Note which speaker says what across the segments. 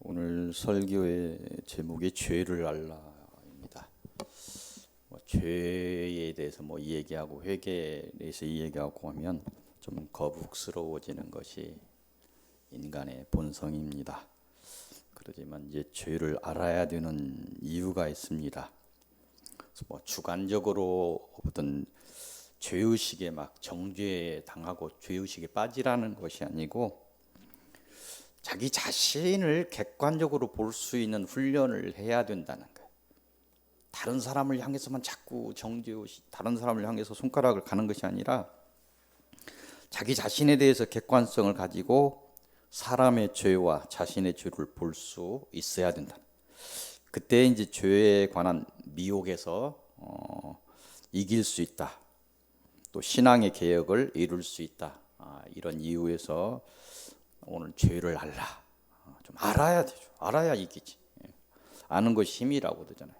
Speaker 1: 오늘 설교의 제목이 죄를 알라입니다. 죄에 대해서 이 얘기하고 회개에 대해서 이 얘기하고 하면 좀 거북스러워지는 것이 인간의 본성입니다. 그렇지만 이제 죄를 알아야 되는 이유가 있습니다. 그래서 주관적으로 어떤 죄의식에 막 정죄 당하고 죄의식에 빠지라는 것이 아니고 자기 자신을 객관적으로 볼 수 있는 훈련을 해야 된다는 거예요. 다른 사람을 향해서만 자꾸 정죄의식, 다른 사람을 향해서 손가락을 가는 것이 아니라 자기 자신에 대해서 객관성을 가지고 사람의 죄와 자신의 죄를 볼 수 있어야 된다. 그때 이제 죄에 관한 미혹에서 이길 수 있다. 또 신앙의 개혁을 이룰 수 있다. 이런 이유에서 오늘 죄를 알라. 좀 알아야 되죠. 알아야 이기지. 아는 것이 힘이라고 그러잖아요.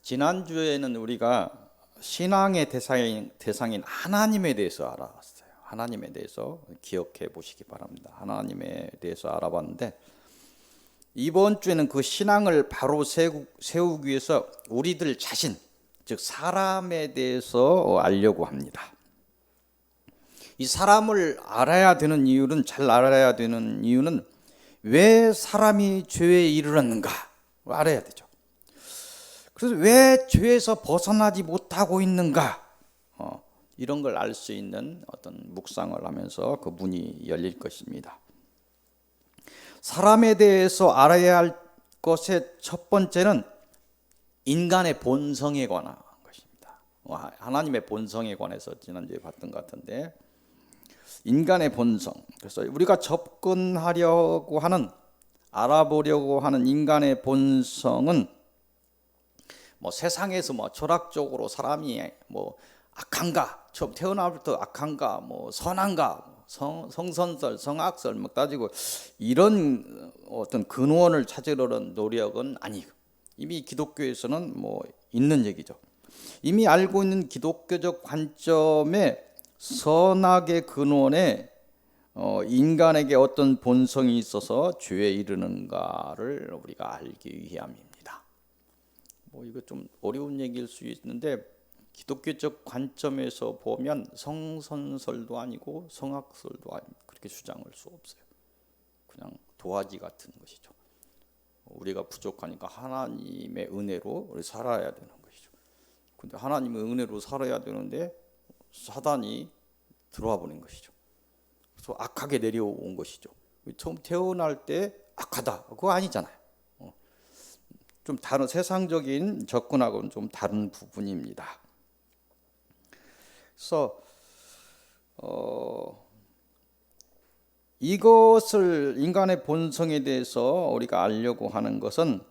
Speaker 1: 지난주에는 우리가 신앙의 대상인 하나님에 대해서 알아봤어요. 하나님에 대해서 기억해 보시기 바랍니다. 하나님에 대해서 알아봤는데 이번 주에는 그 신앙을 바로 세우기 위해서 우리들 자신, 즉 사람에 대해서 알려고 합니다. 이 사람을 알아야 되는 이유는, 잘 알아야 되는 이유는 왜 사람이 죄에 이르렀는가 알아야 되죠. 그래서 왜 죄에서 벗어나지 못하고 있는가, 이런 걸 알 수 있는 어떤 묵상을 하면서 그 문이 열릴 것입니다. 사람에 대해서 알아야 할 것의 첫 번째는 인간의 본성에 관한 것입니다. 하나님의 본성에 관해서 지난주에 봤던 것 같은데, 인간의 본성, 그래서 우리가 접근하려고 하는, 알아보려고 하는 인간의 본성은 세상에서 철학적으로 사람이 악한가, 처음 태어나부터 악한가, 선한가, 성선설, 성악설 따지고 이런 어떤 근원을 찾으려는 노력은 아니고, 이미 기독교에서는 있는 얘기죠. 이미 알고 있는 기독교적 관점에 선악의 근원에 인간에게 어떤 본성이 있어서 죄에 이르는가를 우리가 알기 위함입니다. 이거 좀 어려운 얘기일 수 있는데 기독교적 관점에서 보면 성선설도 아니고 성악설도 아니고 그렇게 주장할 수 없어요. 그냥 도화지 같은 것이죠. 우리가 부족하니까 하나님의 은혜로 우리 살아야 되는 것이죠. 근데 하나님의 은혜로 살아야 되는데 사단이 들어와 버린 것이죠. 그래서 악하게 내려온 것이죠. 처음 태어날 때 악하다, 그거 아니잖아요. 좀 다른 세상적인 접근하고는 좀 다른 부분입니다. 그래서 이것을, 인간의 본성에 대해서 우리가 알려고 하는 것은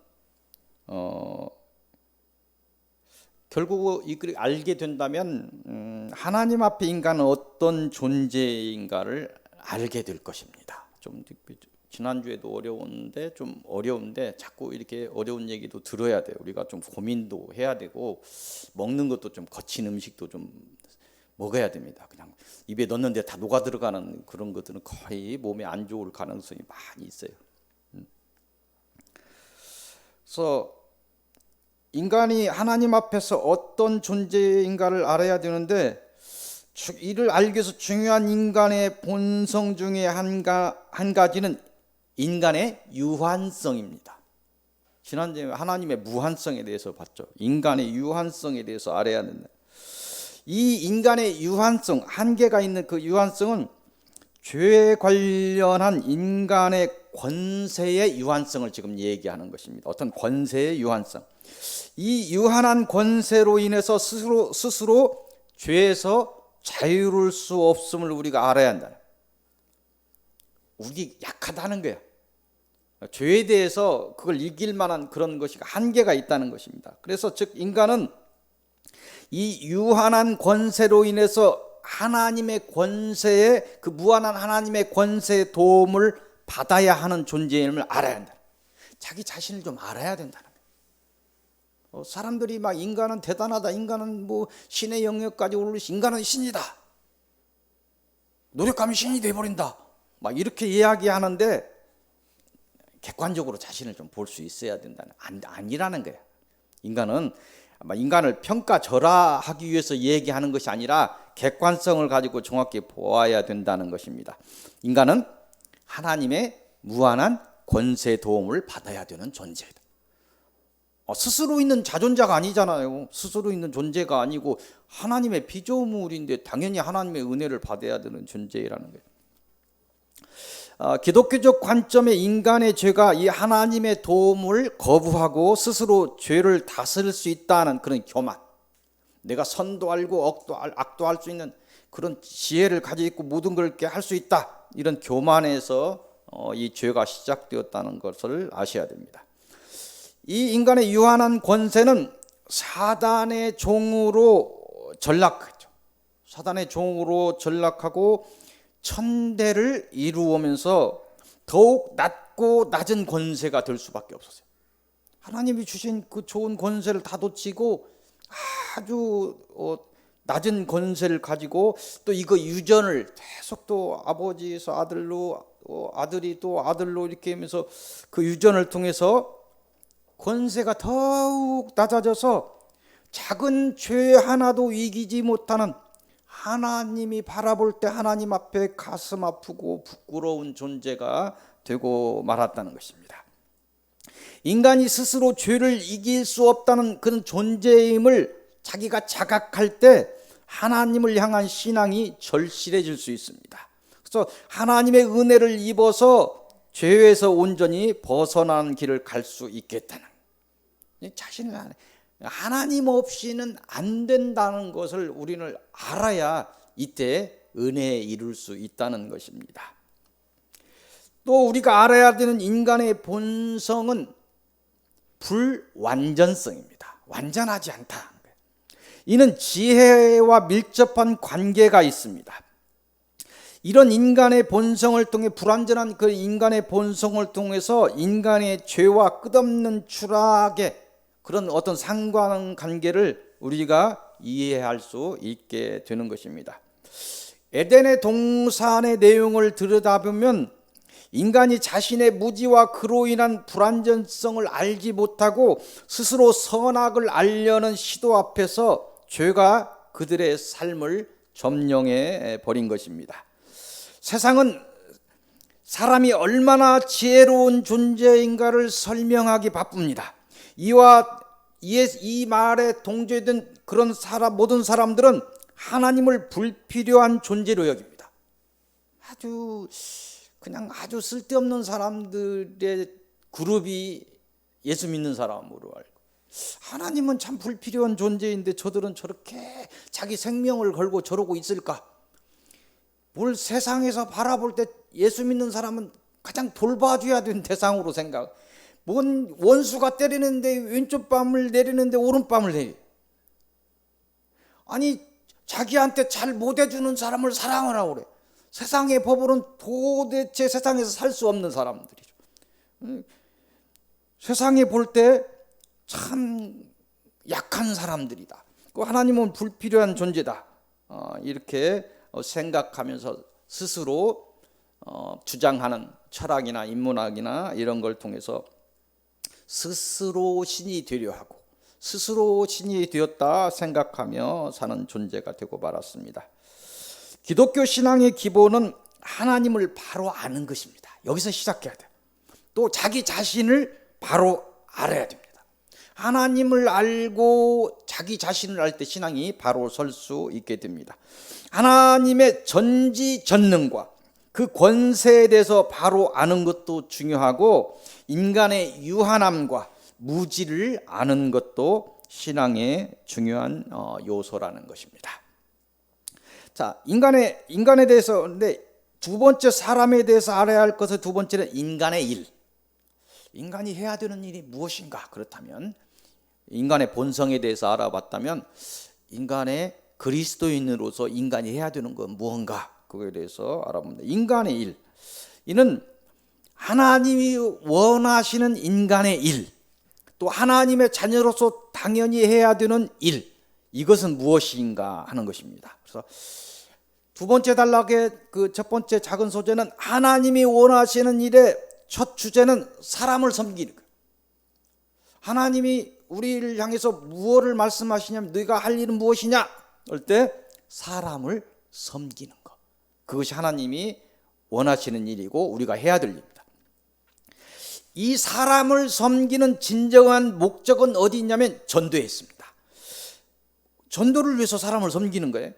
Speaker 1: 결국 이걸 알게 된다면 하나님 앞에 인간은 어떤 존재인가를 알게 될 것입니다. 좀 지난주에도 어려운데 자꾸 이렇게 어려운 얘기도 들어야 돼요. 우리가 좀 고민도 해야 되고, 먹는 것도 좀 거친 음식도 좀 먹어야 됩니다. 그냥 입에 넣는데 다 녹아 들어가는 그런 것들은 거의 몸에 안 좋을 가능성이 많이 있어요. 그래서 인간이 하나님 앞에서 어떤 존재인가를 알아야 되는데, 이를 알기 위해서 중요한 인간의 본성 중에 한 가지는 인간의 유한성입니다. 지난주에 하나님의 무한성에 대해서 봤죠. 인간의 유한성에 대해서 알아야 된다. 이 인간의 유한성, 한계가 있는 그 유한성은 죄에 관련한 인간의 권세의 유한성을 지금 얘기하는 것입니다. 어떤 권세의 유한성. 이 유한한 권세로 인해서 스스로 죄에서 자유로울 수 없음을 우리가 알아야 한다. 우리 약하다는 거예요. 죄에 대해서 그걸 이길 만한 그런 것이 한계가 있다는 것입니다. 그래서 즉 인간은 이 유한한 권세로 인해서 하나님의 권세에, 그 무한한 하나님의 권세의 도움을 받아야 하는 존재임을 알아야 한다. 자기 자신을 좀 알아야 된다는 거예요. 사람들이 막 인간은 대단하다, 인간은 신의 영역까지 오르는, 인간은 신이다, 노력하면 신이 돼버린다, 막 이렇게 이야기하는데 객관적으로 자신을 좀 볼 수 있어야 된다는 아니라는 거예요. 인간은 인간을 평가절하하기 위해서 얘기하는 것이 아니라 객관성을 가지고 정확히 보아야 된다는 것입니다. 인간은 하나님의 무한한 권세 도움을 받아야 되는 존재다. 스스로 있는 자존자가 아니잖아요. 스스로 있는 존재가 아니고 하나님의 피조물인데 당연히 하나님의 은혜를 받아야 되는 존재라는 거예요. 기독교적 관점의 인간의 죄가 이 하나님의 도움을 거부하고 스스로 죄를 다스릴 수 있다는 그런 교만, 내가 선도 알고 악도 할 수 있는 그런 지혜를 가지고 있고 모든 걸 할 수 있다, 이런 교만에서 이 죄가 시작되었다는 것을 아셔야 됩니다. 이 인간의 유한한 권세는 사단의 종으로 전락했죠. 사단의 종으로 전락하고 천대를 이루면서 더욱 낮고 낮은 권세가 될 수밖에 없었어요. 하나님이 주신 그 좋은 권세를 다놓치고 아주 낮은 권세를 가지고 또 이거 유전을 계속 또 아버지에서 아들로, 아들이 또 아들로 이렇게 하면서 그 유전을 통해서 권세가 더욱 낮아져서 작은 죄 하나도 이기지 못하는, 하나님이 바라볼 때 하나님 앞에 가슴 아프고 부끄러운 존재가 되고 말았다는 것입니다. 인간이 스스로 죄를 이길 수 없다는 그런 존재임을 자기가 자각할 때 하나님을 향한 신앙이 절실해질 수 있습니다. 그래서 하나님의 은혜를 입어서 죄에서 온전히 벗어나는 길을 갈 수 있겠다는, 자신을 하나님 없이는 안 된다는 것을 우리는 알아야 이때 은혜에 이룰 수 있다는 것입니다. 또 우리가 알아야 되는 인간의 본성은 불완전성입니다. 완전하지 않다. 이는 지혜와 밀접한 관계가 있습니다. 이런 인간의 본성을 통해, 불완전한 그 인간의 본성을 통해서 인간의 죄와 끝없는 추락의 그런 어떤 상관관계를 우리가 이해할 수 있게 되는 것입니다. 에덴의 동산의 내용을 들여다보면 인간이 자신의 무지와 그로 인한 불완전성을 알지 못하고 스스로 선악을 알려는 시도 앞에서 죄가 그들의 삶을 점령해 버린 것입니다. 세상은 사람이 얼마나 지혜로운 존재인가를 설명하기 바쁩니다. 이 말에 동조된 그런 모든 사람들은 하나님을 불필요한 존재로 여깁니다. 아주 쓸데없는 사람들의 그룹이 예수 믿는 사람으로 알고, 하나님은 참 불필요한 존재인데 저들은 저렇게 자기 생명을 걸고 저러고 있을까? 뭘 세상에서 바라볼 때 예수 믿는 사람은 가장 돌봐줘야 되는 대상으로 생각. 뭔 원수가 때리는데 왼쪽 뺨을 내리는데 오른뺨을 내리. 아니 자기한테 잘 못해주는 사람을 사랑하라고 그래. 세상의 법으로는 도대체 세상에서 살 수 없는 사람들이죠. 세상에 볼 때 참 약한 사람들이다. 하나님은 불필요한 존재다. 이렇게 생각하면서 스스로 주장하는 철학이나 인문학이나 이런 걸 통해서 스스로 신이 되려 하고 스스로 신이 되었다 생각하며 사는 존재가 되고 말았습니다. 기독교 신앙의 기본은 하나님을 바로 아는 것입니다. 여기서 시작해야 돼요. 또 자기 자신을 바로 알아야 됩니다. 하나님을 알고 자기 자신을 알 때 신앙이 바로 설 수 있게 됩니다. 하나님의 전지전능과 그 권세에 대해서 바로 아는 것도 중요하고, 인간의 유한함과 무지를 아는 것도 신앙의 중요한 요소라는 것입니다. 자, 인간에 대해서, 근데 두 번째 사람에 대해서 알아야 할 것은, 두 번째는 인간의 일. 인간이 해야 되는 일이 무엇인가? 그렇다면 인간의 본성에 대해서 알아봤다면 인간의 그리스도인으로서 인간이 해야 되는 건 무언가? 그거에 대해서 알아봅니다. 인간의 일. 이는 하나님이 원하시는 인간의 일, 또 하나님의 자녀로서 당연히 해야 되는 일, 이것은 무엇인가 하는 것입니다. 그래서 두 번째 단락의 그 첫 번째 작은 소재는 하나님이 원하시는 일에 첫 주제는 사람을 섬기는 거예요. 하나님이 우리를 향해서 무엇을 말씀하시냐면 너희가 할 일은 무엇이냐 할 때 사람을 섬기는 것, 그것이 하나님이 원하시는 일이고 우리가 해야 될 일입니다. 이 사람을 섬기는 진정한 목적은 어디 있냐면 전도에 있습니다. 전도를 위해서 사람을 섬기는 거예요.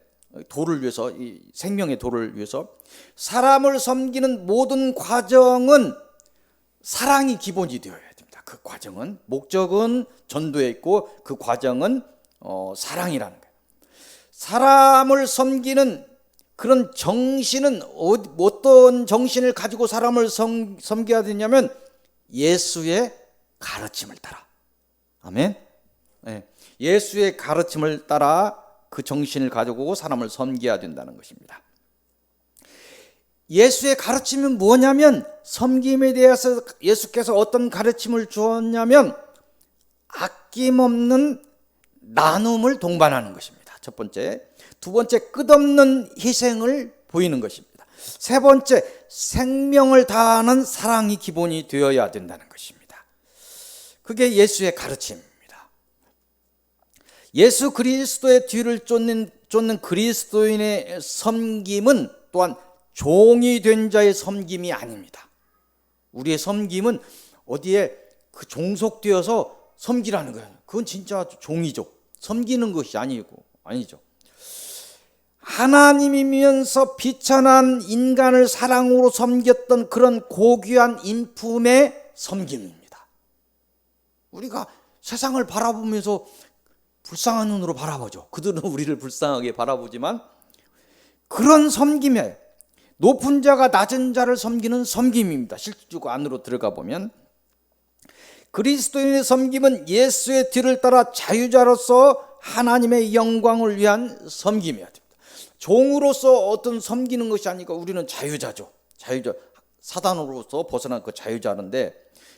Speaker 1: 도를 위해서, 이 생명의 도를 위해서. 사람을 섬기는 모든 과정은 사랑이 기본이 되어야 됩니다. 그 과정은, 목적은 전도에 있고 그 과정은 사랑이라는 거예요. 사람을 섬기는 그런 정신은 어떤 정신을 가지고 사람을 섬겨야 되냐면 예수의 가르침을 따라. 아멘. 네. 예수의 가르침을 따라 그 정신을 가지고 사람을 섬겨야 된다는 것입니다. 예수의 가르침은 뭐냐면, 섬김에 대해서 예수께서 어떤 가르침을 주었냐면 아낌없는 나눔을 동반하는 것입니다. 첫 번째. 두 번째, 끝없는 희생을 보이는 것입니다. 세 번째, 생명을 다하는 사랑이 기본이 되어야 된다는 것입니다. 그게 예수의 가르침입니다. 예수 그리스도의 뒤를 쫓는 그리스도인의 섬김은 또한 종이 된 자의 섬김이 아닙니다. 우리의 섬김은 어디에 그 종속되어서 섬기라는 거예요. 그건 진짜 종이죠. 섬기는 것이 아니죠. 하나님이면서 비천한 인간을 사랑으로 섬겼던 그런 고귀한 인품의 섬김입니다. 우리가 세상을 바라보면서 불쌍한 눈으로 바라보죠. 그들은 우리를 불쌍하게 바라보지만 그런 섬김에 높은 자가 낮은 자를 섬기는 섬김입니다. 실제로 안으로 들어가 보면 그리스도인의 섬김은 예수의 뒤를 따라 자유자로서 하나님의 영광을 위한 섬김이어야 됩니다. 종으로서 어떤 섬기는 것이 아니고 우리는 자유자죠. 사단으로서 벗어난 그 자유자인데,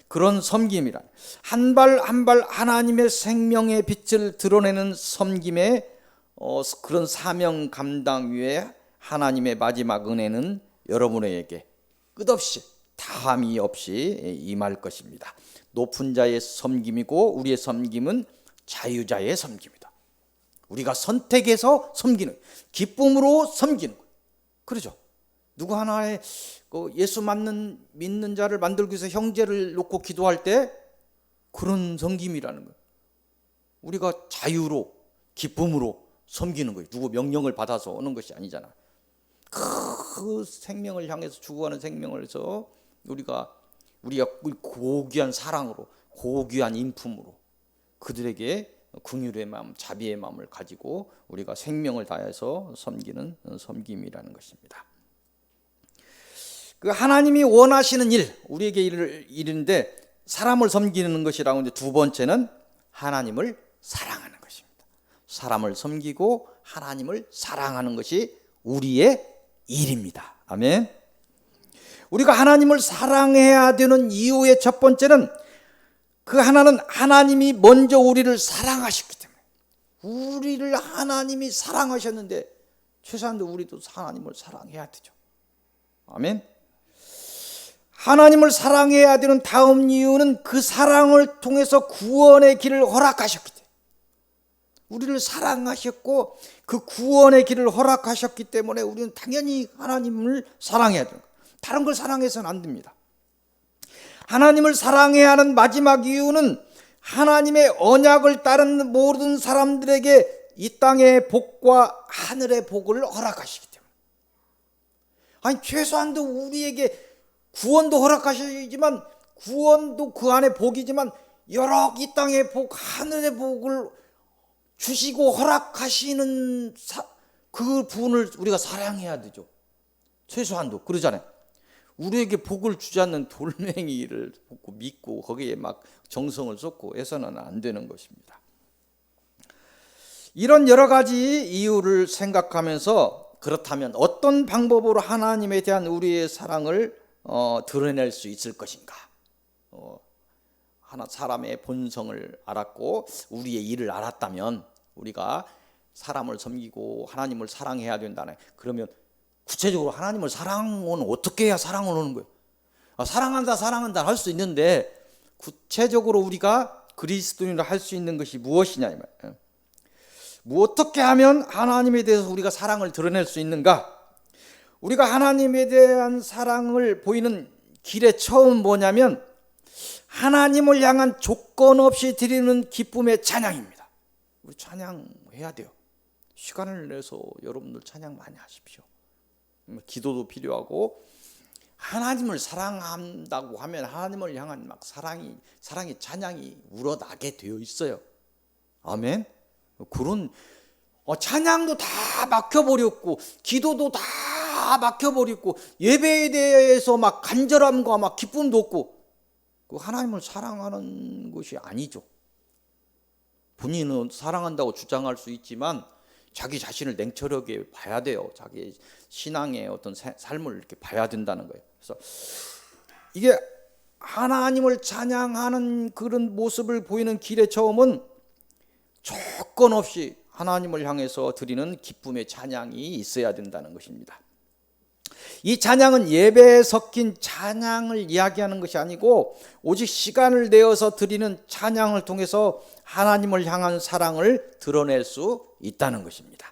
Speaker 1: 그런 섬김이란 한 발 한 발 하나님의 생명의 빛을 드러내는 섬김의 그런 사명 감당 위에 하나님의 마지막 은혜는 여러분에게 끝없이 다함이 없이 임할 것입니다. 높은 자의 섬김이고 우리의 섬김은 자유자의 섬김이다. 우리가 선택해서 섬기는, 기쁨으로 섬기는 거예요. 그렇죠? 누구 하나의 예수 믿는 자를 만들기 위해서 형제를 놓고 기도할 때 그런 섬김이라는 거예요. 우리가 자유로, 기쁨으로 섬기는 거예요. 누구 명령을 받아서 오는 것이 아니잖아. 그 생명을 향해서 죽어가는 생명을 해서 우리가 고귀한 사랑으로, 고귀한 인품으로 그들에게 긍휼의 마음, 자비의 마음을 가지고 우리가 생명을 다해서 섬기는 섬김이라는 것입니다. 그 하나님이 원하시는 일, 우리에게 일인데 사람을 섬기는 것이라고 하는데, 두 번째는 하나님을 사랑하는 것입니다. 사람을 섬기고 하나님을 사랑하는 것이 우리의 일입니다. 아멘. 우리가 하나님을 사랑해야 되는 이유의 첫 번째는 그 하나는 하나님이 먼저 우리를 사랑하셨기 때문에. 우리를 하나님이 사랑하셨는데 최소한도 우리도 하나님을 사랑해야 되죠. 아멘. 하나님을 사랑해야 되는 다음 이유는 그 사랑을 통해서 구원의 길을 허락하셨기 때문에. 우리를 사랑하셨고 그 구원의 길을 허락하셨기 때문에 우리는 당연히 하나님을 사랑해야 돼요. 다른 걸 사랑해서는 안 됩니다. 하나님을 사랑해야 하는 마지막 이유는 하나님의 언약을 따르는 모든 사람들에게 이 땅의 복과 하늘의 복을 허락하시기 때문에. 아니, 최소한도 우리에게 구원도 허락하시지만, 구원도 그 안에 복이지만 여러 이 땅의 복, 하늘의 복을 주시고 허락하시는 그 분을 우리가 사랑해야 되죠. 최소한도. 그러잖아요. 우리에게 복을 주지 않는 돌멩이를 믿고 거기에 막 정성을 쏟고 해서는 안 되는 것입니다. 이런 여러 가지 이유를 생각하면서, 그렇다면 어떤 방법으로 하나님에 대한 우리의 사랑을 드러낼 수 있을 것인가? 하나 사람의 본성을 알았고 우리의 일을 알았다면 우리가 사람을 섬기고 하나님을 사랑해야 된다네. 그러면 구체적으로 하나님을 사랑은 어떻게 해야 사랑을 하는 거예요? 사랑한다 사랑한다 할 수 있는데 구체적으로 우리가 그리스도인으로 할 수 있는 것이 무엇이냐 이 말이에요. 뭐 어떻게 하면 하나님에 대해서 우리가 사랑을 드러낼 수 있는가? 우리가 하나님에 대한 사랑을 보이는 길의 처음 뭐냐면 하나님을 향한 조건 없이 드리는 기쁨의 찬양입니다. 우리 찬양해야 돼요. 시간을 내서 여러분들 찬양 많이 하십시오. 기도도 필요하고 하나님을 사랑한다고 하면 하나님을 향한 막 사랑이 찬양이 우러나게 되어 있어요. 아멘. 그런 찬양도 다 막혀버렸고 기도도 다 막혀버렸고 예배에 대해서 막 간절함과 막 기쁨도 없고 그 하나님을 사랑하는 것이 아니죠. 본인은 사랑한다고 주장할 수 있지만 자기 자신을 냉철하게 봐야 돼요. 자기 신앙의 어떤 삶을 이렇게 봐야 된다는 거예요. 그래서 이게 하나님을 찬양하는 그런 모습을 보이는 길의 처음은 조건 없이 하나님을 향해서 드리는 기쁨의 찬양이 있어야 된다는 것입니다. 이 찬양은 예배에 섞인 찬양을 이야기하는 것이 아니고 오직 시간을 내어서 드리는 찬양을 통해서 하나님을 향한 사랑을 드러낼 수 있다는 것입니다.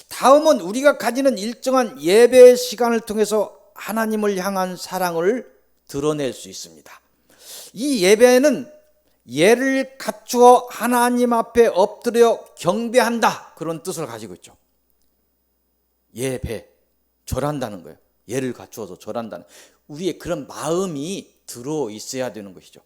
Speaker 1: 다음은 우리가 가지는 일정한 예배의 시간을 통해서 하나님을 향한 사랑을 드러낼 수 있습니다. 이 예배는 예를 갖추어 하나님 앞에 엎드려 경배한다 그런 뜻을 가지고 있죠. 예배, 절한다는 거예요. 예를 갖추어서 절한다는 우리의 그런 마음이 들어 있어야 되는 것이죠.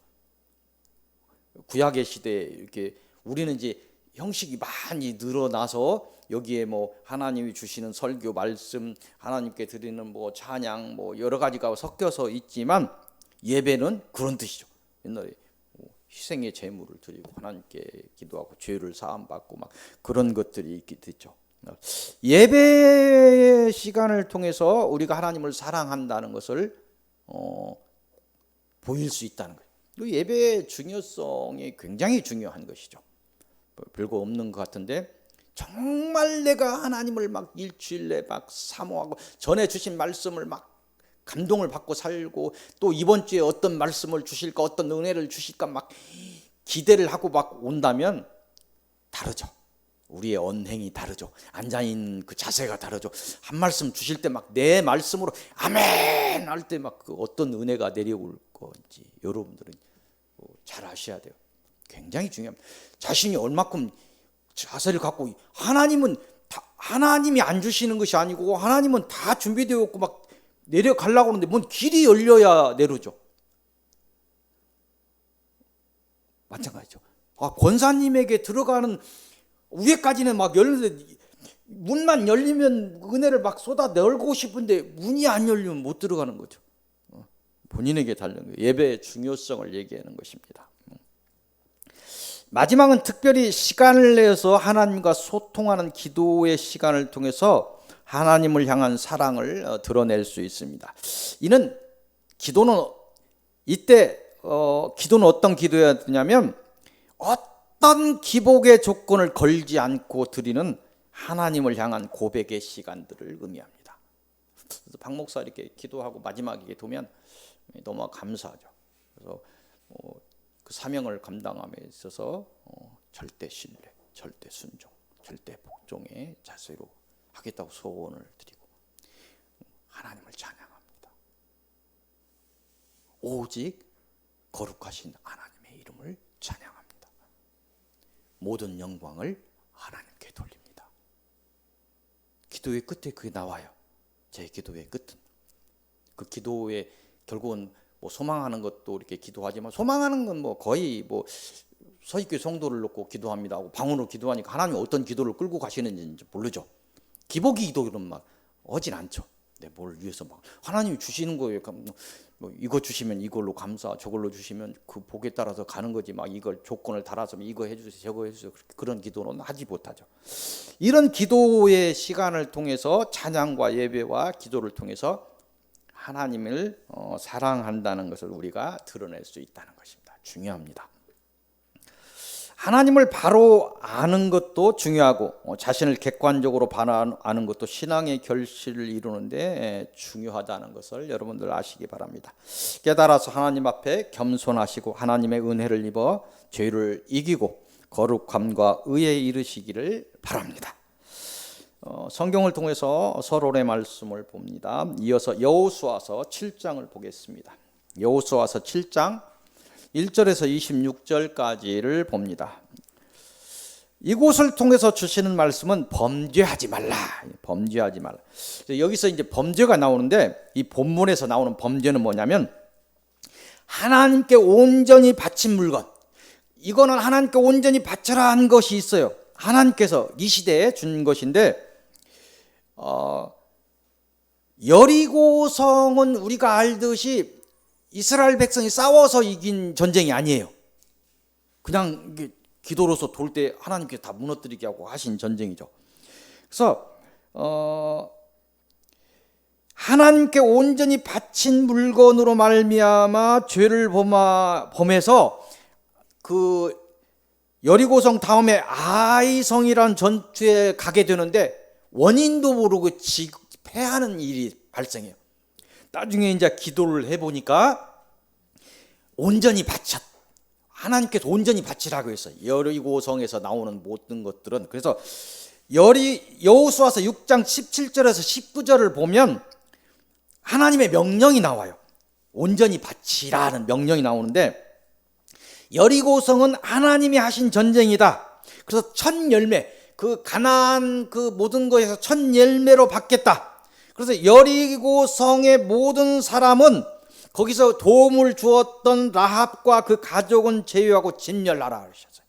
Speaker 1: 구약의 시대에 이렇게 우리는 이제 형식이 많이 늘어나서 여기에 뭐 하나님이 주시는 설교 말씀, 하나님께 드리는 뭐 찬양 뭐 여러 가지가 섞여서 있지만 예배는 그런 뜻이죠. 옛날에 희생의 제물을 드리고 하나님께 기도하고 죄를 사함 받고 막 그런 것들이 있죠. 예배의 시간을 통해서 우리가 하나님을 사랑한다는 것을 보일 수 있다는 거예요. 예배의 중요성이 굉장히 중요한 것이죠. 별거 없는 것 같은데 정말 내가 하나님을 막 일주일 내 막 사모하고 전에 주신 말씀을 막 감동을 받고 살고 또 이번 주에 어떤 말씀을 주실까 어떤 은혜를 주실까 막 기대를 하고 막 온다면 다르죠. 우리의 언행이 다르죠. 앉아있는 그 자세가 다르죠. 한 말씀 주실 때 막 내 말씀으로 아멘 할 때 막 그 어떤 은혜가 내려올 건지 여러분들은 잘 아셔야 돼요. 굉장히 중요합니다. 자신이 얼마큼 자세를 갖고 하나님이 안 주시는 것이 아니고 하나님은 다 준비되어 있고 막 내려가려고 하는데 뭔 길이 열려야 내려오죠. 마찬가지죠. 권사님에게 들어가는 위에까지는 막 열리는데 문만 열리면 은혜를 막 쏟아 내고 싶은데 문이 안 열리면 못 들어가는 거죠. 본인에게 달린 거예요. 예배의 중요성을 얘기하는 것입니다. 마지막은 특별히 시간을 내서 하나님과 소통하는 기도의 시간을 통해서 하나님을 향한 사랑을 드러낼 수 있습니다. 이는 기도는 기도는 어떤 기도여야 되냐면 어떤 기복의 조건을 걸지 않고 드리는 하나님을 향한 고백의 시간들을 의미합니다. 그래서 박 목사 이렇게 기도하고 마지막에 도면 너무 감사하죠. 그래서 그 사명을 감당함에 있어서 절대 신뢰, 절대 순종, 절대 복종의 자세로 하겠다고 소원을 드리고 하나님을 찬양합니다. 오직 거룩하신 하나님의 이름을 찬양합니다. 모든 영광을 하나님께 돌립니다. 기도의 끝에 그게 나와요. 제 기도의 끝은 그 기도의 결국은 뭐 소망하는 것도 이렇게 기도하지만 소망하는 건 뭐 거의 뭐 서익교회 성도를 놓고 기도합니다 하고 방언으로 기도하니까 하나님이 어떤 기도를 끌고 가시는지 모르죠. 기복이 기도는 막 하진 않죠. 뭘 위해서 막 하나님이 주시는 거예요. 뭐 이거 주시면 이걸로 감사, 저걸로 주시면 그 복에 따라서 가는 거지. 막 이걸 조건을 달아서 이거 해주세요, 저거 해주세요. 그런 기도는 하지 못하죠. 이런 기도의 시간을 통해서 찬양과 예배와 기도를 통해서 하나님을 사랑한다는 것을 우리가 드러낼 수 있다는 것입니다. 중요합니다. 하나님을 바로 아는 것도 중요하고 자신을 객관적으로 바로 아는 것도 신앙의 결실을 이루는데 중요하다는 것을 여러분들 아시기 바랍니다. 깨달아서 하나님 앞에 겸손하시고 하나님의 은혜를 입어 죄를 이기고 거룩함과 의에 이르시기를 바랍니다. 성경을 통해서 서론의 말씀을 봅니다. 이어서 여호수아서 7장을 보겠습니다. 여호수아서 7장 1절에서 26절까지를 봅니다. 이곳을 통해서 주시는 말씀은 범죄하지 말라. 범죄하지 말라. 여기서 이제 범죄가 나오는데 이 본문에서 나오는 범죄는 뭐냐면 하나님께 온전히 바친 물건. 이거는 하나님께 온전히 바쳐라 한 것이 있어요. 하나님께서 이 시대에 준 것인데 여리고성은 우리가 알듯이 이스라엘 백성이 싸워서 이긴 전쟁이 아니에요. 그냥 기도로서 돌 때 하나님께서 다 무너뜨리게 하고 하신 전쟁이죠. 그래서 하나님께 온전히 바친 물건으로 말미암아 죄를 범해서 그 여리고성 다음에 아이성이라는 전투에 가게 되는데 원인도 모르고 패하는 일이 발생해요. 나중에 이제 기도를 해보니까 온전히 하나님께서 온전히 바치라고 했어요. 여리고성에서 나오는 모든 것들은. 그래서 여호수아서 6장 17절에서 19절을 보면 하나님의 명령이 나와요. 온전히 바치라는 명령이 나오는데 여리고성은 하나님이 하신 전쟁이다. 그래서 첫 열매, 그 가나안 그 모든 것에서 첫 열매로 받겠다. 그래서 여리고성의 모든 사람은 거기서 도움을 주었던 라합과 그 가족은 제외하고 진멸하라 하셨어요.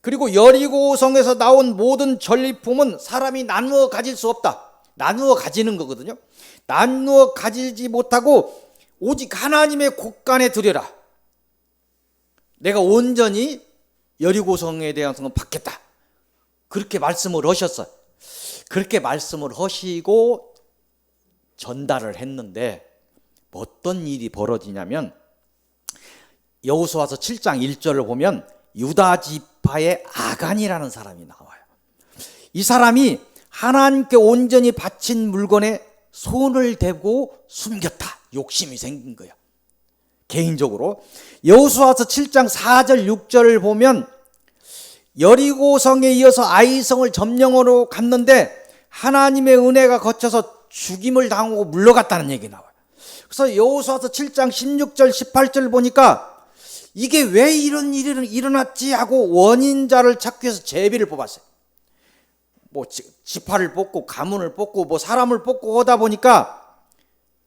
Speaker 1: 그리고 여리고성에서 나온 모든 전리품은 사람이 나누어 가질 수 없다. 나누어 가지는 거거든요. 나누어 가지지 못하고 오직 하나님의 곳간에 드려라. 내가 온전히 여리고성에 대한 성은 받겠다. 그렇게 말씀을 하셨어요. 그렇게 말씀을 하시고 전달을 했는데 어떤 일이 벌어지냐면 여호수아서 7장 1절을 보면 유다 지파의 아간이라는 사람이 나와요. 이 사람이 하나님께 온전히 바친 물건에 손을 대고 숨겼다. 욕심이 생긴 거예요. 개인적으로 여호수아서 7장 4절 6절을 보면 여리고성에 이어서 아이성을 점령하러 갔는데 하나님의 은혜가 거쳐서 죽임을 당하고 물러갔다는 얘기 나와요. 그래서 여호수아서 7장 16절 18절 보니까 이게 왜 이런 일이 일어났지 하고 원인자를 찾기 위해서 제비를 뽑았어요. 뭐 지파를 뽑고 가문을 뽑고 뭐 사람을 뽑고 하다 보니까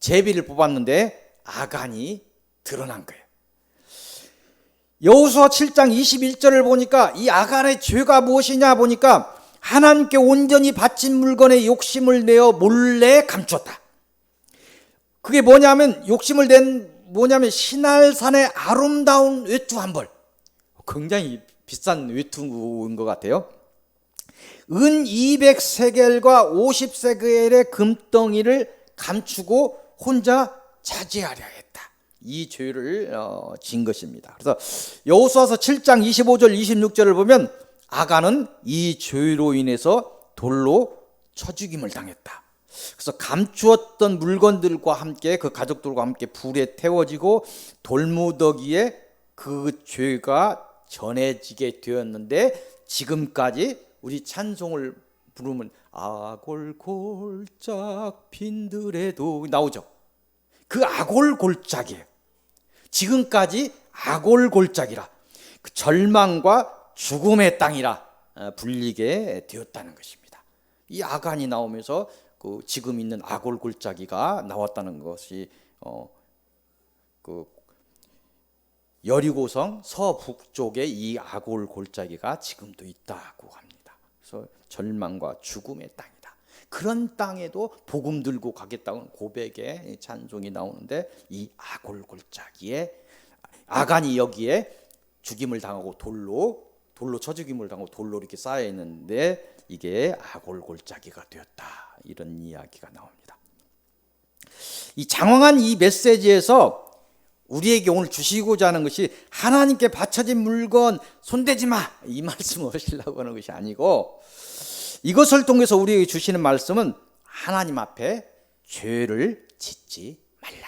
Speaker 1: 제비를 뽑았는데 아간이 드러난 거예요. 여호수아 7장 21절을 보니까 이 아간의 죄가 무엇이냐 보니까 하나님께 온전히 바친 물건에 욕심을 내어 몰래 감추었다. 그게 뭐냐면 뭐냐면 신할산의 아름다운 외투 한 벌. 굉장히 비싼 외투인 것 같아요. 은 200세겔과 50세겔의 금덩이를 감추고 혼자 차지하려 했다. 이 죄를 진 것입니다. 그래서 여호수아서 7장 25절 26절을 보면 아간은 이 죄로 인해서 돌로 쳐 죽임을 당했다. 그래서 감추었던 물건들과 함께 그 가족들과 함께 불에 태워지고 돌무더기에 그 죄가 전해지게 되었는데 지금까지 우리 찬송을 부르면 아골골짝 빈들에도 나오죠. 그 아골골짝이에요. 지금까지 아골골짝이라 그 절망과 죽음의 땅이라 불리게 되었다는 것입니다. 이 아간이 나오면서 그 지금 있는 아골골짜기가 나왔다는 것이 그 여리고성 서북쪽에 이 아골골짜기가 지금도 있다고 합니다. 그래서 절망과 죽음의 땅이다. 그런 땅에도 복음 들고 가겠다는 고백의 찬송이 나오는데 이 아골골짜기에 아간이 여기에 죽임을 당하고 돌로 쳐 죽임을 당하고 돌로 이렇게 쌓여 있는데 이게 아골골짜기가 되었다. 이런 이야기가 나옵니다. 이 장황한 이 메시지에서 우리에게 오늘 주시고자 하는 것이 하나님께 바쳐진 물건 손대지 마, 이 말씀을 하시려고 하는 것이 아니고, 이것을 통해서 우리에게 주시는 말씀은 하나님 앞에 죄를 짓지 말라,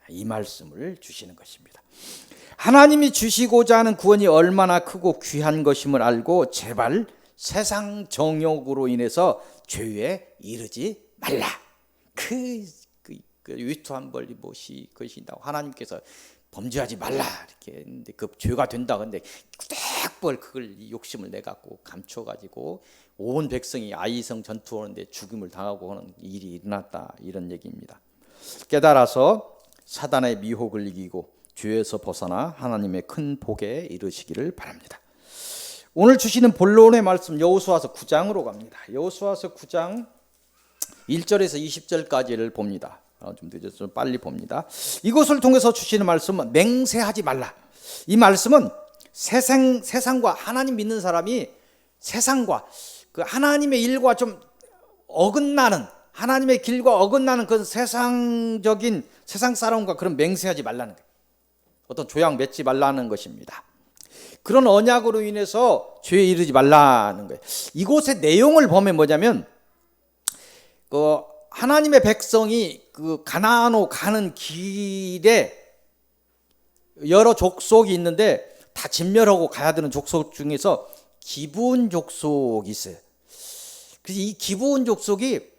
Speaker 1: 이 말씀을 주시는 것입니다. 하나님이 주시고자 하는 구원이 얼마나 크고 귀한 것임을 알고 제발 세상 정욕으로 인해서 죄에 이르지 말라. 그 위투한 벌리 못이 것이다. 하나님께서 범죄하지 말라 이렇게 했는데 그 죄가 된다. 근데 꾸덕벌 그걸 욕심을 내 갖고 감춰 가지고 온 백성이 아이성 전투하는데 죽임을 당하고 하는 일이 일어났다, 이런 얘기입니다. 깨달아서 사단의 미혹을 이기고 죄에서 벗어나 하나님의 큰 복에 이르시기를 바랍니다. 오늘 주시는 본론의 말씀 여호수아서 9장으로 갑니다. 여호수아서 9장 1절에서 20절까지를 봅니다. 좀 늦어서 좀 빨리 봅니다. 이것을 통해서 주시는 말씀은 맹세하지 말라. 이 말씀은 세상과 하나님 믿는 사람이 세상과 그 하나님의 일과 좀 어긋나는, 하나님의 길과 어긋나는 그 세상적인 세상 사람과 그런 맹세하지 말라는 거예요. 어떤 조약 맺지 말라는 것입니다. 그런 언약으로 인해서 죄에 이르지 말라는 거예요. 이곳의 내용을 보면 뭐냐면 그 하나님의 백성이 그 가나안으로 가는 길에 여러 족속이 있는데 다 진멸하고 가야 되는 족속 중에서 기브온 족속이 있어요. 그래서 이 기브온 족속이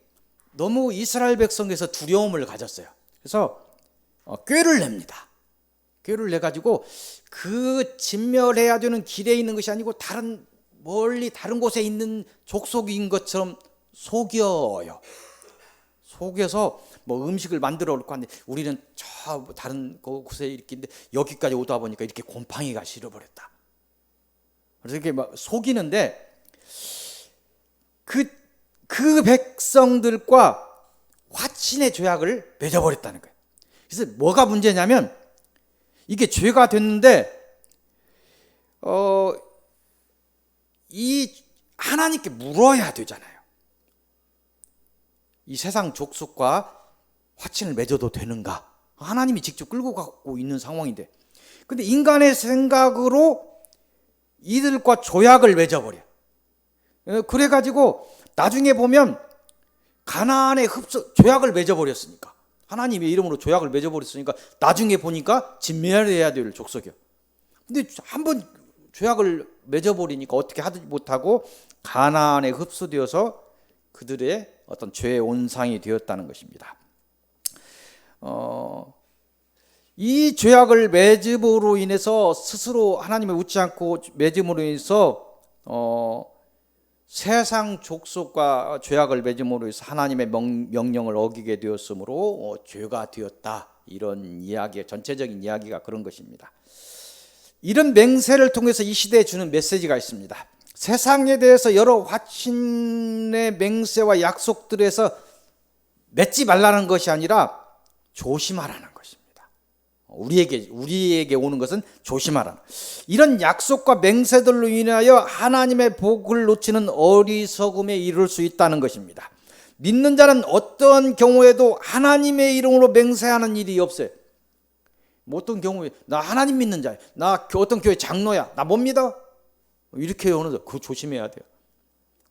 Speaker 1: 너무 이스라엘 백성에서 두려움을 가졌어요. 그래서 꾀를 냅니다. 꾀를 내 가지고 그 진멸해야 되는 길에 있는 것이 아니고 멀리 다른 곳에 있는 족속인 것처럼 속여요. 속여서 뭐 음식을 만들어 놓고 하는데 우리는 저 다른 곳에 이렇게 있는데 여기까지 오다 보니까 이렇게 곰팡이가 실어버렸다. 그래서 이렇게 막 속이는데 그 백성들과 화친의 조약을 맺어버렸다는 거예요. 그래서 뭐가 문제냐면 이게 죄가 됐는데 이 하나님께 물어야 되잖아요. 이 세상 족속과 화친을 맺어도 되는가? 하나님이 직접 끌고 가고 있는 상황인데, 근데 인간의 생각으로 이들과 조약을 맺어버려. 그래가지고 나중에 보면 가나안에 조약을 맺어버렸으니까, 하나님의 이름으로 조약을 맺어버렸으니까 나중에 보니까 진멸해야 될 족속이요. 근데 한번 조약을 맺어버리니까 어떻게 하지 못하고 가나안에 흡수되어서 그들의 어떤 죄의 온상이 되었다는 것입니다. 이 죄악을 맺음으로 인해서 스스로 하나님을 웃지 않고 맺음으로 인해서 세상 족속과 죄악을 맺음으로 해서 하나님의 명령을 어기게 되었으므로 죄가 되었다, 이런 이야기, 전체적인 이야기가 그런 것입니다. 이런 맹세를 통해서 이 시대에 주는 메시지가 있습니다. 세상에 대해서 여러 화친의 맹세와 약속들에서 맺지 말라는 것이 아니라 조심하라는 것입니다. 우리에게 오는 것은 조심하라는, 이런 약속과 맹세들로 인하여 하나님의 복을 놓치는 어리석음에 이를 수 있다는 것입니다. 믿는 자는 어떤 경우에도 하나님의 이름으로 맹세하는 일이 없어요. 뭐 어떤 경우에 나 하나님 믿는 자야, 나 어떤 교회 장로야, 나 못 믿어, 이렇게 오는 거 그거 조심해야 돼요.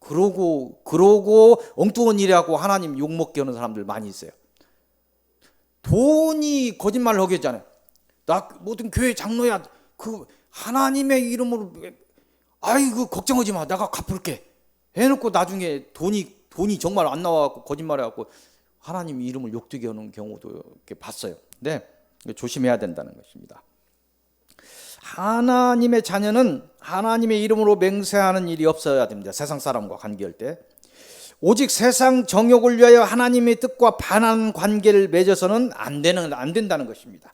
Speaker 1: 그러고 엉뚱한 일이라고 하나님 욕먹게 하는 사람들 많이 있어요. 돈이 거짓말을 하게 하잖아요. 나 모든 교회 장로야, 그 하나님의 이름으로, 아이고 걱정하지 마, 내가 갚을게 해놓고 나중에 돈이 정말 안 나와갖고 거짓말해갖고 하나님 이름을 욕되게 하는 경우도 이렇게 봤어요. 네, 조심해야 된다는 것입니다. 하나님의 자녀는 하나님의 이름으로 맹세하는 일이 없어야 됩니다. 세상 사람과 관계할 때 오직 세상 정욕을 위하여 하나님의 뜻과 반한 관계를 맺어서는 안 된다는 것입니다.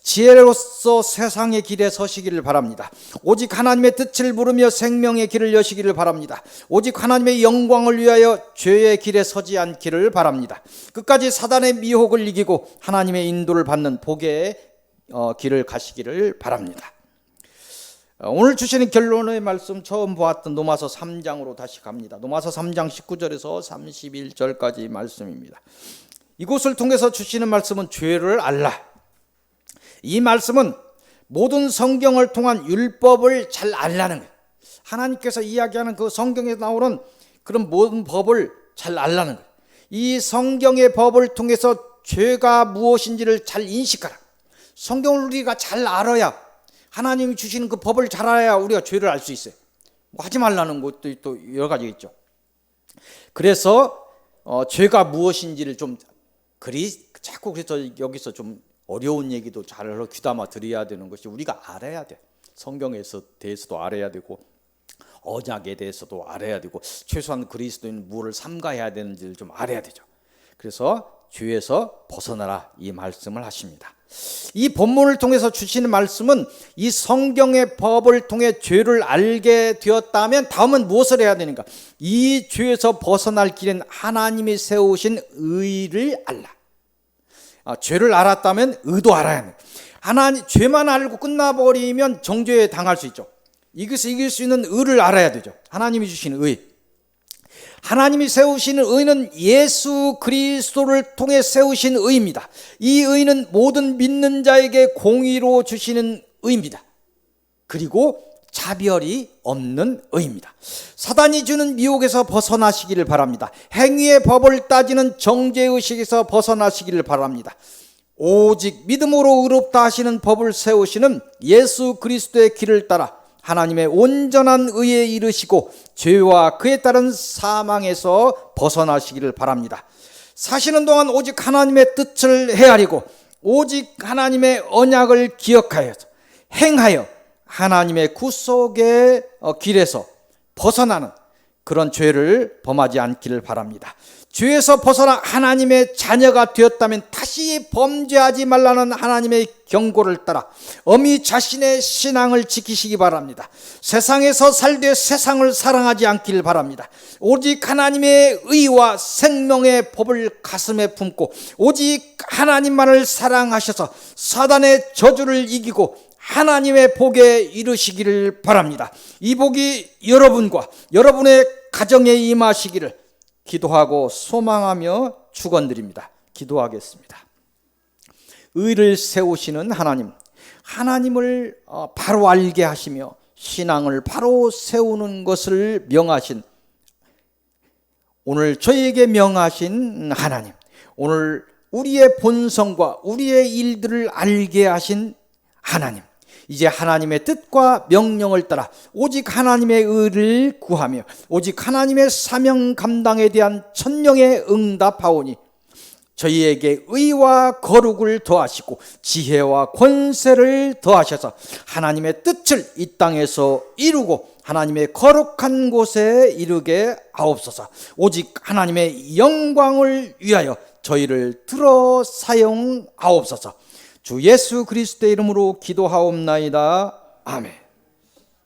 Speaker 1: 지혜로서 세상의 길에 서시기를 바랍니다. 오직 하나님의 뜻을 물으며 생명의 길을 여시기를 바랍니다. 오직 하나님의 영광을 위하여 죄의 길에 서지 않기를 바랍니다. 끝까지 사단의 미혹을 이기고 하나님의 인도를 받는 복의 길을 가시기를 바랍니다. 오늘 주시는 결론의 말씀, 처음 보았던 로마서 3장으로 다시 갑니다. 로마서 3장 19절에서 31절까지 말씀입니다. 이곳을 통해서 주시는 말씀은 죄를 알라, 이 말씀은 모든 성경을 통한 율법을 잘 알라는 거예요. 하나님께서 이야기하는 그 성경에 나오는 그런 모든 법을 잘 알라는 거예요. 이 성경의 법을 통해서 죄가 무엇인지를 잘 인식하라. 성경을 우리가 잘 알아야, 하나님이 주시는 그 법을 잘 알아야 우리가 죄를 알 수 있어요. 뭐 하지 말라는 것도 또 여러 가지 있죠. 그래서 죄가 무엇인지를 좀 자꾸 그래서 여기서 좀 어려운 얘기도 잘 귀담아 드려야 되는 것이, 우리가 알아야 돼. 성경에서 대해서도 알아야 되고, 언약에 대해서도 알아야 되고, 최소한 그리스도인 무엇을 삼가해야 되는지를 좀 알아야 되죠. 그래서 죄에서 벗어나라, 이 말씀을 하십니다. 이 본문을 통해서 주시는 말씀은 이 성경의 법을 통해 죄를 알게 되었다면 다음은 무엇을 해야 되는가? 이 죄에서 벗어날 길은 하나님이 세우신 의를 알라. 죄를 알았다면 의도 알아야 해요. 죄만 알고 끝나버리면 정죄에 당할 수 있죠. 이것을 이길 수 있는 의를 알아야 되죠. 하나님이 주시는 의. 하나님이 세우시는 의는 예수 그리스도를 통해 세우신 의입니다. 이 의는 모든 믿는 자에게 공의로 주시는 의입니다. 그리고 차별이 없는 의입니다. 사단이 주는 미혹에서 벗어나시기를 바랍니다. 행위의 법을 따지는 정죄의식에서 벗어나시기를 바랍니다. 오직 믿음으로 의롭다 하시는 법을 세우시는 예수 그리스도의 길을 따라 하나님의 온전한 의에 이르시고 죄와 그에 따른 사망에서 벗어나시기를 바랍니다. 사시는 동안 오직 하나님의 뜻을 헤아리고 오직 하나님의 언약을 기억하여서 행하여 하나님의 구속의 길에서 벗어나는 그런 죄를 범하지 않기를 바랍니다. 죄에서 벗어나 하나님의 자녀가 되었다면 다시 범죄하지 말라는 하나님의 경고를 따라 엄히 자신의 신앙을 지키시기 바랍니다. 세상에서 살되 세상을 사랑하지 않기를 바랍니다. 오직 하나님의 의와 생명의 법을 가슴에 품고 오직 하나님만을 사랑하셔서 사단의 저주를 이기고 하나님의 복에 이르시기를 바랍니다. 이 복이 여러분과 여러분의 가정에 임하시기를 기도하고 소망하며 축원드립니다. 기도하겠습니다. 의를 세우시는 하나님, 하나님을 바로 알게 하시며 신앙을 바로 세우는 것을 명하신, 오늘 저희에게 명하신 하나님, 오늘 우리의 본성과 우리의 일들을 알게 하신 하나님, 이제 하나님의 뜻과 명령을 따라 오직 하나님의 의를 구하며 오직 하나님의 사명 감당에 대한 천명에 응답하오니 저희에게 의와 거룩을 더하시고 지혜와 권세를 더하셔서 하나님의 뜻을 이 땅에서 이루고 하나님의 거룩한 곳에 이르게 하옵소서. 오직 하나님의 영광을 위하여 저희를 들어 사용하옵소서. 주 예수 그리스도의 이름으로 기도하옵나이다. 아멘.